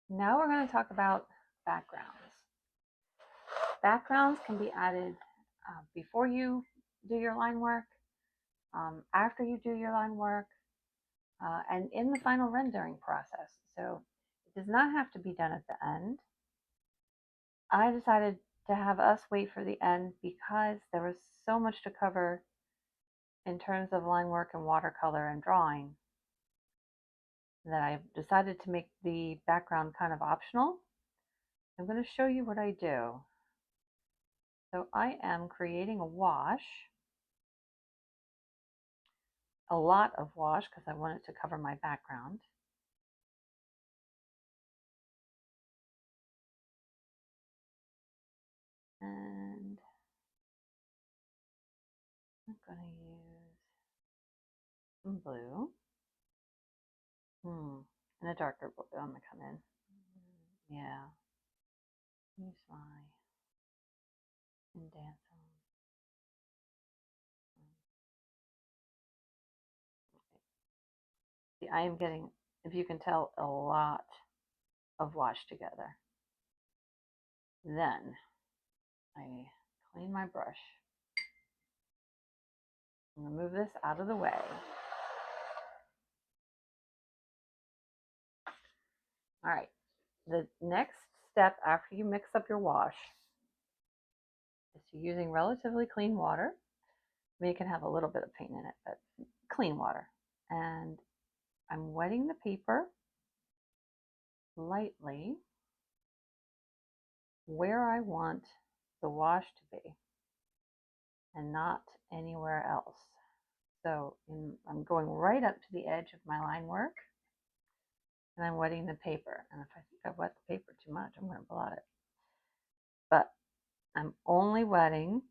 Now we're going to talk about backgrounds. Backgrounds can be added before you do your line work, after you do your line work, and in the final rendering process. So it does not have to be done at the end. I decided to have us wait for the end because there was so much to cover in terms of line work and watercolor and drawing that I decided to make the background kind of optional. I'm going to show you what I do. So I am creating a wash, a lot of wash because I want it to cover my background. And I'm going to use some blue. And a darker blue. I'm going to come in. Yeah. Use my and dance on. See, I am getting, if you can tell, a lot of wash together. Then I clean my brush. I'm going to move this out of the way. All right. The next step after you mix up your wash is using relatively clean water. I mean, it can have a little bit of paint in it, but clean water. And I'm wetting the paper lightly where I want the wash to be and not anywhere else. So I'm going right up to the edge of my line work and I'm wetting the paper. And if I think I've wet the paper too much, I'm going to blot it. But I'm only wetting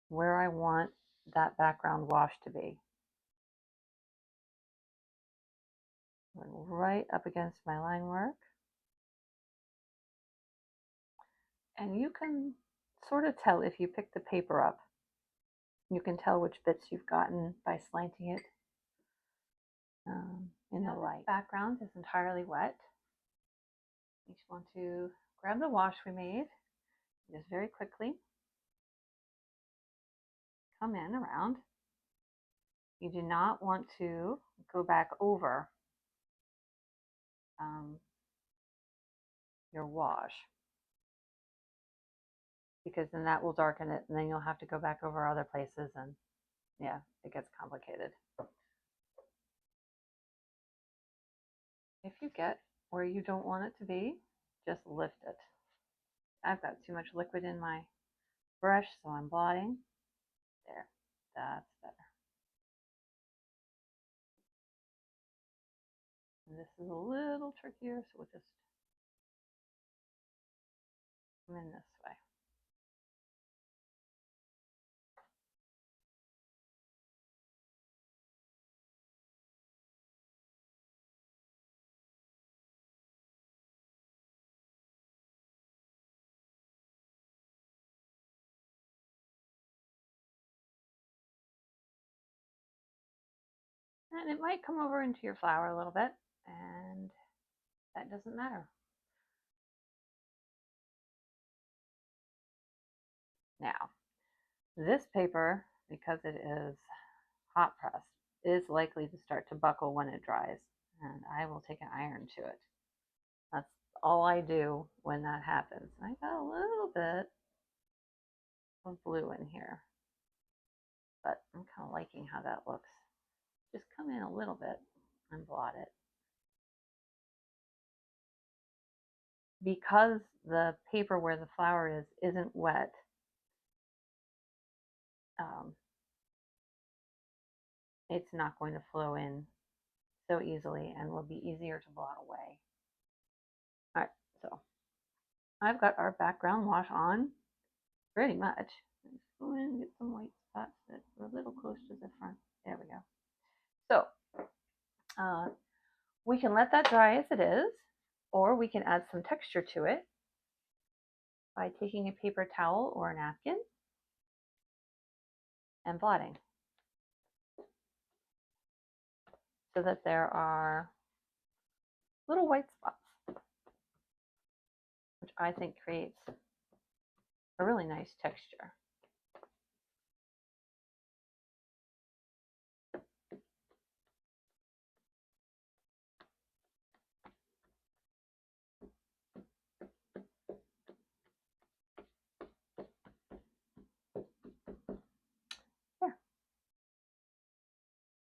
where I want that background wash to be. Going right up against my line work. And you can sort of tell if you pick the paper up. You can tell which bits you've gotten by slanting it in the light. The background is entirely wet. You just want to grab the wash we made, just very quickly come in around. You do not want to go back over your wash because then that will darken it and then you'll have to go back over other places and yeah, it gets complicated. If you get where you don't want it to be, just lift it. I've got too much liquid in my brush, so I'm blotting. There, that's better. And this is a little trickier, so we'll just come in this way. And it might come over into your flower a little bit, and that doesn't matter. Now, this paper, because it is hot pressed, is likely to start to buckle when it dries, and I will take an iron to it. That's all I do when that happens. I got a little bit of blue in here, but I'm kind of liking how that looks. Just come in a little bit and blot it. Because the paper where the flower is isn't wet, it's not going to flow in so easily and will be easier to blot away. All right, so I've got our background wash on pretty much. Let's go in and get some white spots that are a little close to the front. There we go. So we can let that dry as it is, or we can add some texture to it by taking a paper towel or a napkin and blotting so that there are little white spots. I think creates a really nice texture.